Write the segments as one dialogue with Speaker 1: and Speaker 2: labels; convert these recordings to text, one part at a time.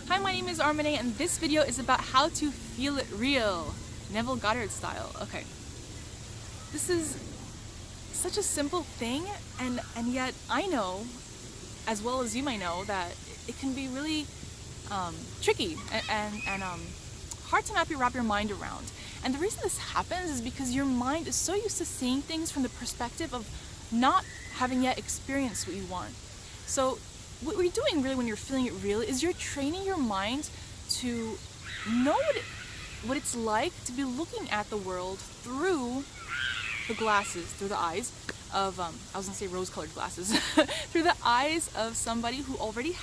Speaker 1: Hi, my name is Armine, and this video is about how to feel it real, Neville Goddard style. Okay, this is such a simple thing, and yet I know, as well as you might know, that it can be really tricky and hard to wrap your mind around. And the reason this happens is because your mind is so used to seeing things from the perspective of not having yet experienced what you want. So what we're doing really when you're feeling it real is you're training your mind to know what it's like to be looking at the world through the glasses, through the eyes of, I was gonna say rose-colored glasses, through the eyes of somebody who already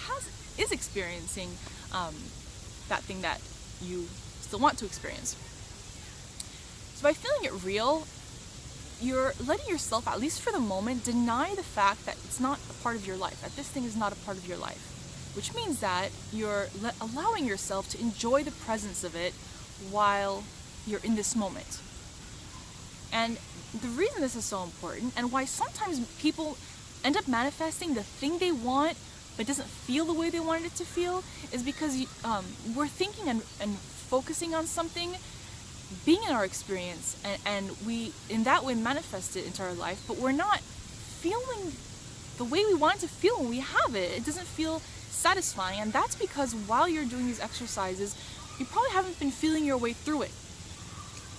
Speaker 1: is experiencing that thing that you still want to experience. So by feeling it real, you're letting yourself, at least for the moment, deny the fact that it's not a part of your life, that this thing is not a part of your life. Which means that you're allowing yourself to enjoy the presence of it while you're in this moment. And the reason this is so important, and why sometimes people end up manifesting the thing they want but doesn't feel the way they wanted it to feel, is because we're thinking and focusing on something, being in our experience, and we in that way manifest it into our life, but we're not feeling the way we want it to feel when we have it. It doesn't feel satisfying, and that's because while you're doing these exercises, you probably haven't been feeling your way through it.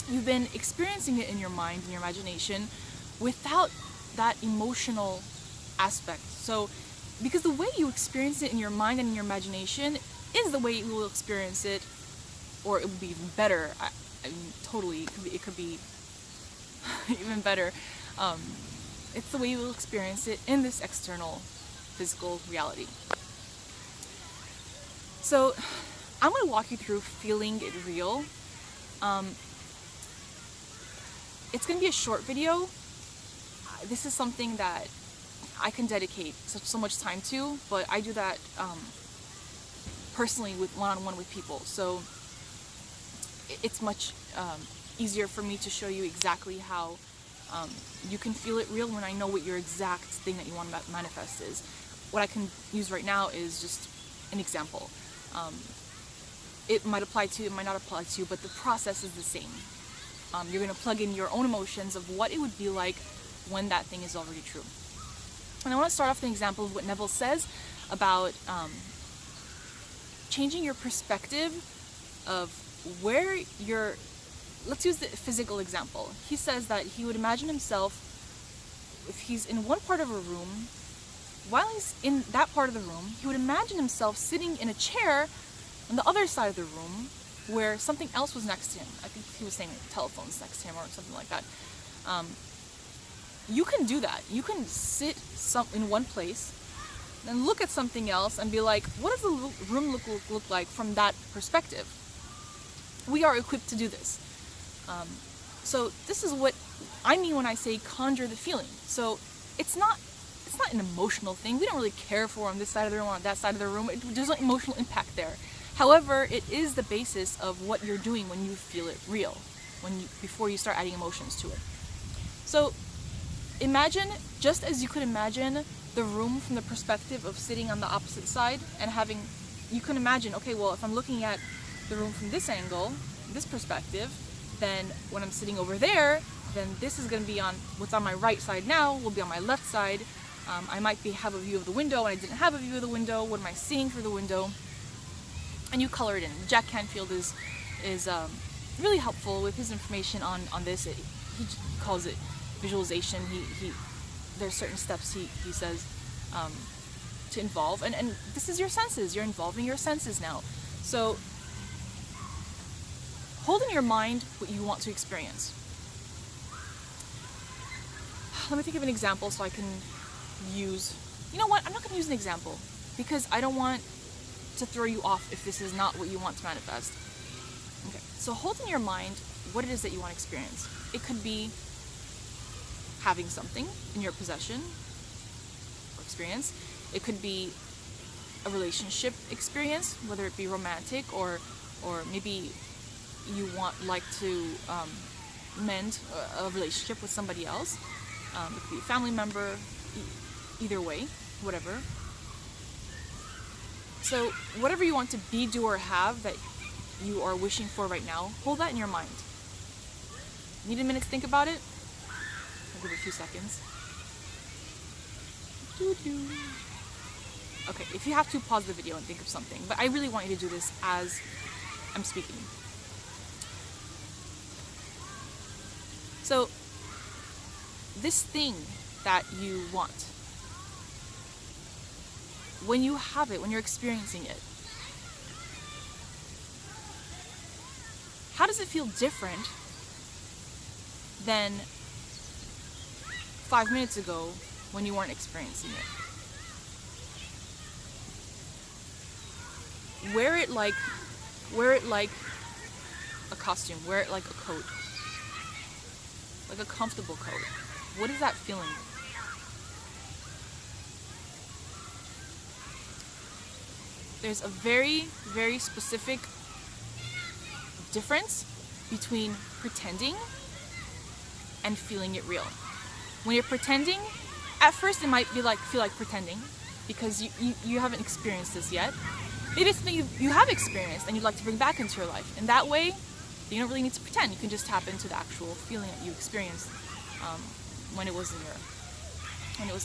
Speaker 1: You've been experiencing it in your mind, in your imagination, without that emotional aspect. So because the way you experience it in your mind and in your imagination is the way you will experience it, or it would be even better. I mean, totally, it could be even better. It's the way you will experience it in this external physical reality. So I'm going to walk you through feeling it real. It's going to be a short video. This is something that I can dedicate so much time to, but I do that personally with one-on-one with people. So it's much easier for me to show you exactly how you can feel it real when I know what your exact thing that you want to manifest is. What I can use right now is just an example. It might apply to you, it might not apply to you, but the process is the same. You're going to plug in your own emotions of what it would be like when that thing is already true. And I want to start off with an example of what Neville says about changing your perspective of where you're. Let's use the physical example. He says that he would imagine himself, if he's in one part of a room, while he's in that part of the room, he would imagine himself sitting in a chair on the other side of the room where something else was next to him. I think he was saying telephones next to him or something like that. You can do that. You can sit in one place, then look at something else and be like, what does the room look like from that perspective? We are equipped to do this. So this is what I mean when I say conjure the feeling. So it's not an emotional thing. We don't really care for on this side of the room or on that side of the room. There's no emotional impact there. However, it is the basis of what you're doing when you feel it real, before you start adding emotions to it. So imagine, just as you could imagine the room from the perspective of sitting on the opposite side and you can imagine, okay, well, if I'm looking at the room from this angle, this perspective, then when I'm sitting over there, then this is going to be on what's on my right side now will be on my left side. I might have a view of the window and I didn't have a view of the window. What am I seeing through the window? And you color it in. Jack Canfield is really helpful with his information on this. He calls it visualization. There's certain steps he says to involve, and this is your senses. You're involving your senses now. So hold in your mind what you want to experience. Let me think of an example so I can use. You know what? I'm not going to use an example because I don't want to throw you off if this is not what you want to manifest. Okay, so hold in your mind what it is that you want to experience. It could be having something in your possession or experience. It could be a relationship experience, whether it be romantic or maybe you like to mend a relationship with somebody else. It could be a family member, either way, whatever. So whatever you want to be, do, or have that you are wishing for right now, hold that in your mind. Need a minute to think about it? I'll give it a few seconds. Okay, if you have to, pause the video and think of something. But I really want you to do this as I'm speaking. So, this thing that you want, when you have it, when you're experiencing it, how does it feel different than 5 minutes ago when you weren't experiencing it? Wear it like a costume, wear it like a coat, like a comfortable coat. What is that feeling? There's a very, very specific difference between pretending and feeling it real. When you're pretending, at first it might feel like pretending because you haven't experienced this yet. Maybe it's something you have experienced and you'd like to bring back into your life. And that way, you don't really need to pretend. You can just tap into the actual feeling that you experienced when it was in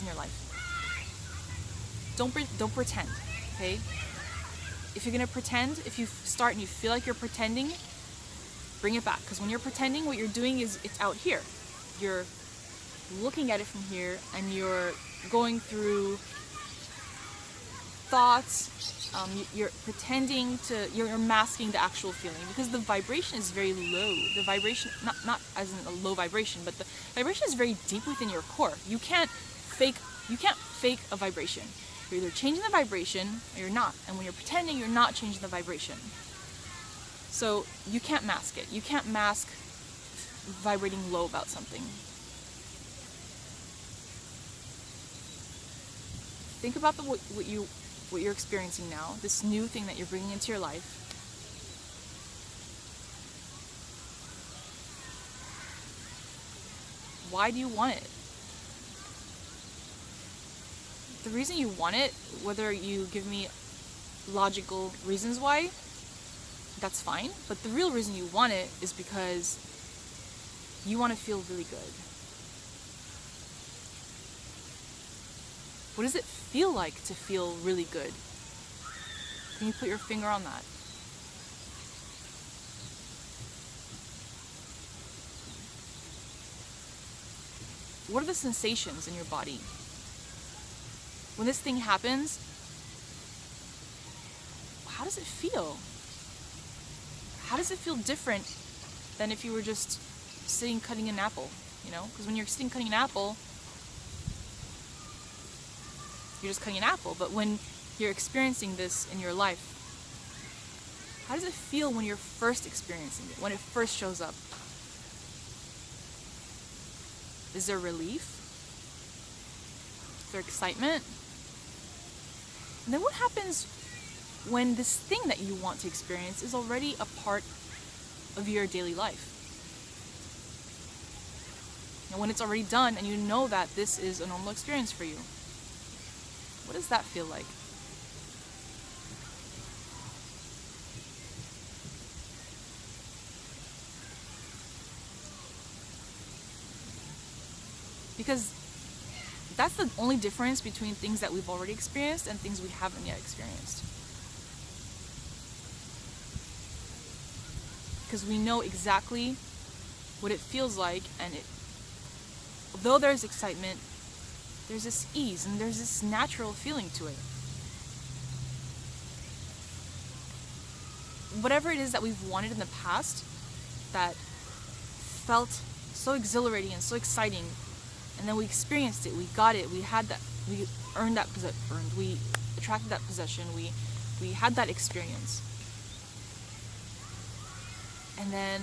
Speaker 1: your life. Don't pretend, okay? If you're gonna pretend, if you start and you feel like you're pretending, bring it back. Because when you're pretending, what you're doing is it's out here. You're looking at it from here and you're going through thoughts. You're pretending to, you're masking the actual feeling because the vibration is very low. The vibration, not as in a low vibration, but the vibration is very deep within your core. You can't fake a vibration. You're either changing the vibration or you're not. And when you're pretending, you're not changing the vibration. So you can't mask it. You can't mask vibrating low about something. Think about what you're experiencing now, this new thing that you're bringing into your life. Why do you want it? The reason you want it, whether you give me logical reasons why, that's fine. But the real reason you want it is because you want to feel really good. What does it feel like to feel really good? Can you put your finger on that? What are the sensations in your body? When this thing happens, how does it feel? How does it feel different than if you were just sitting cutting an apple, you know? Because when you're sitting cutting an apple, you're just cutting an apple. But when you're experiencing this in your life, how does it feel when you're first experiencing it, when it first shows up? Is there relief? Is there excitement? And then what happens when this thing that you want to experience is already a part of your daily life? And when it's already done and you know that this is a normal experience for you, what does that feel like? Because that's the only difference between things that we've already experienced and things we haven't yet experienced. Because we know exactly what it feels like, and though there's excitement, there's this ease and there's this natural feeling to it. Whatever it is that we've wanted in the past that felt so exhilarating and so exciting, and then we experienced it, we got it, we had that, we earned that we attracted that possession, we had that experience. And then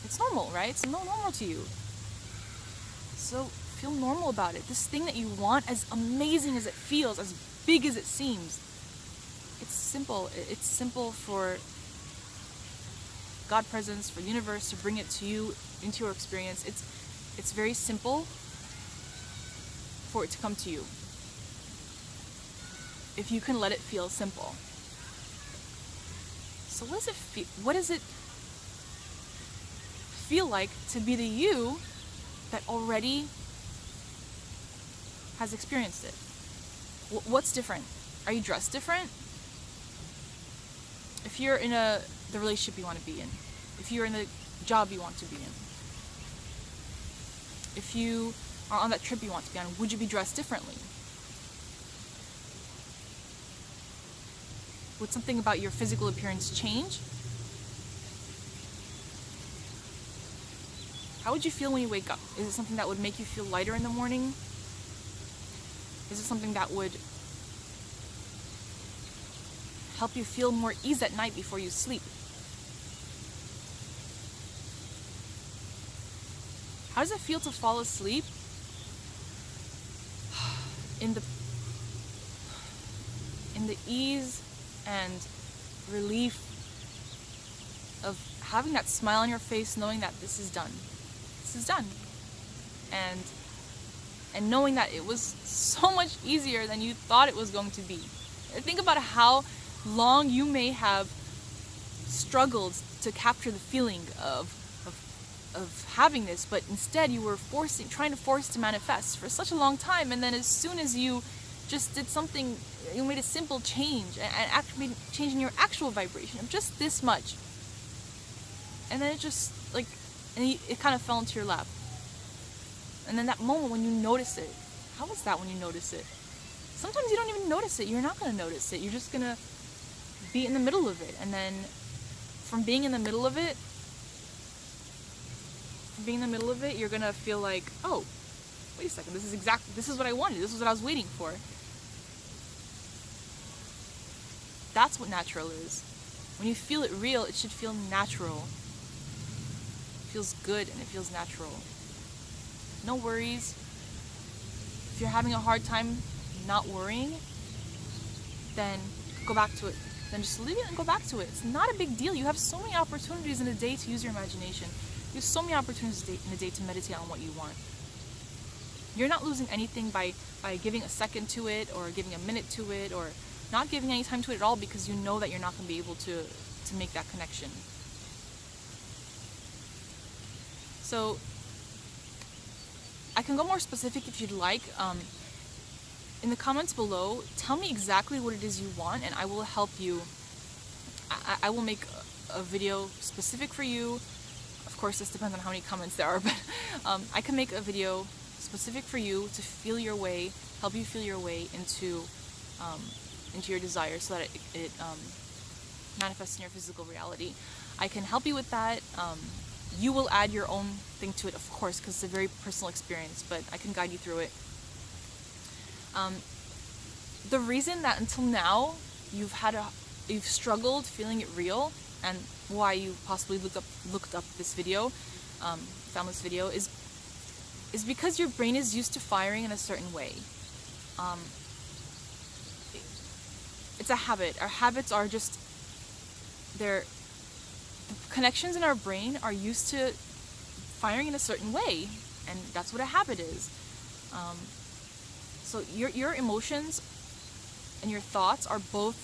Speaker 1: it's normal, right? It's normal to you. So feel normal about it. This thing that you want, as amazing as it feels, as big as it seems, it's simple. It's simple for God presence, for the universe to bring it to you, into your experience. It's very simple for it to come to you. if you can let it feel simple. So what does it feel like to be the you that already has experienced it? What's different? Are you dressed different? If you're in the relationship you want to be in, if you're in the job you want to be in, if you are on that trip you want to be on, would you be dressed differently? Would something about your physical appearance change? How would you feel when you wake up? Is it something that would make you feel lighter in the morning? Is it something that would help you feel more ease at night before you sleep? How does it feel to fall asleep in the ease and relief of having that smile on your face, knowing that this is done. This is done. And knowing that it was so much easier than you thought it was going to be. Think about how long you may have struggled to capture the feeling of having this, but instead you were trying to force it to manifest for such a long time, and then as soon as you just did something, you made a simple change and made a change in your actual vibration of just this much, and then it just it kind of fell into your lap. And then that moment when you notice it, how was that when you notice it? Sometimes you don't even notice it. You're not going to notice it. You're just going to be in the middle of it. And then from being in the middle of it, you're going to feel like, oh, wait a second, this is what I wanted. This is what I was waiting for. That's what natural is. When you feel it real, it should feel natural. It feels good and it feels natural. No worries. If you're having a hard time not worrying, then go back to it. Then just leave it and go back to it. It's not a big deal. You have so many opportunities in a day to use your imagination. You have so many opportunities in a day to meditate on what you want. You're not losing anything by giving a second to it, or giving a minute to it, or not giving any time to it at all, because you know that you're not going to be able to make that connection. So I can go more specific if you'd like. In the comments below, tell me exactly what it is you want, and I will help you. I will make a video specific for you. Of course, this depends on how many comments there are, but I can make a video specific for you to feel your way, help you feel your way into your desire, so that it manifests in your physical reality. I can help you with that. You will add your own thing to it, of course, because it's a very personal experience, but I can guide you through it. The reason that until now you've struggled feeling it real, and why you possibly looked up this video, found this video, is because your brain is used to firing in a certain way. It's a habit. Our habits are just the connections in our brain are used to firing in a certain way, and that's what a habit is. So your emotions and your thoughts are both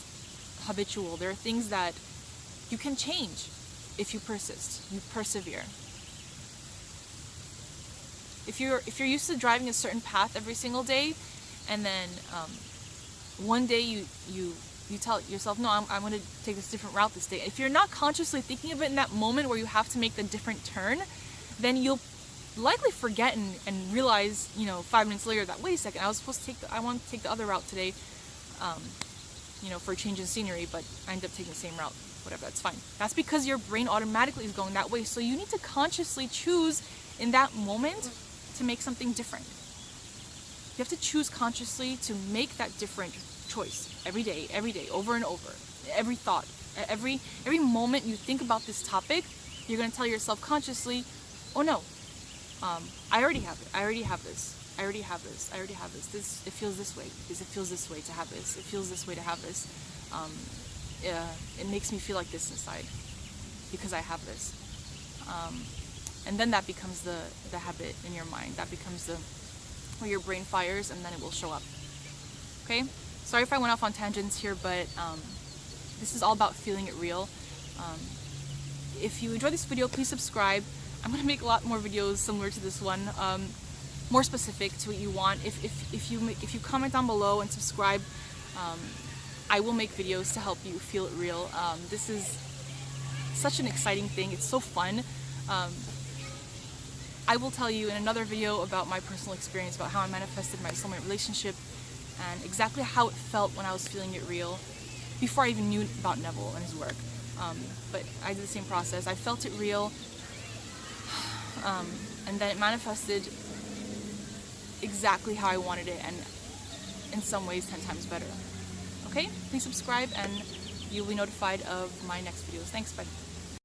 Speaker 1: habitual. There are things that you can change if you persist, you persevere. If you're used to driving a certain path every single day, and then one day you tell yourself, no, I'm going to take this different route this day. If you're not consciously thinking of it in that moment where you have to make the different turn, then you'll likely forget and realize, 5 minutes later that, wait a second, I want to take the other route today, for a change in scenery, but I ended up taking the same route. Whatever, that's fine. That's because your brain automatically is going that way. So you need to consciously choose in that moment to make something different. You have to choose consciously to make that different choice every day, over and over. Every thought, every moment you think about this topic, you're going to tell yourself consciously, oh no, I already have it. I already have this. It feels this way. It feels this way to have this. It feels this way to have this. It makes me feel like this inside because I have this. And then that becomes the habit in your mind. That becomes where your brain fires, and then it will show up. Okay? Sorry if I went off on tangents here, but this is all about feeling it real. If you enjoyed this video, please subscribe. I'm gonna make a lot more videos similar to this one, more specific to what you want. If you comment down below and subscribe, I will make videos to help you feel it real. This is such an exciting thing. It's so fun. I will tell you in another video about my personal experience, about how I manifested my soulmate relationship and exactly how it felt when I was feeling it real before I even knew about Neville and his work. But I did the same process. I felt it real, and then it manifested exactly how I wanted it, and in some ways 10 times better. Okay? Please subscribe and you'll be notified of my next videos. Thanks, bye.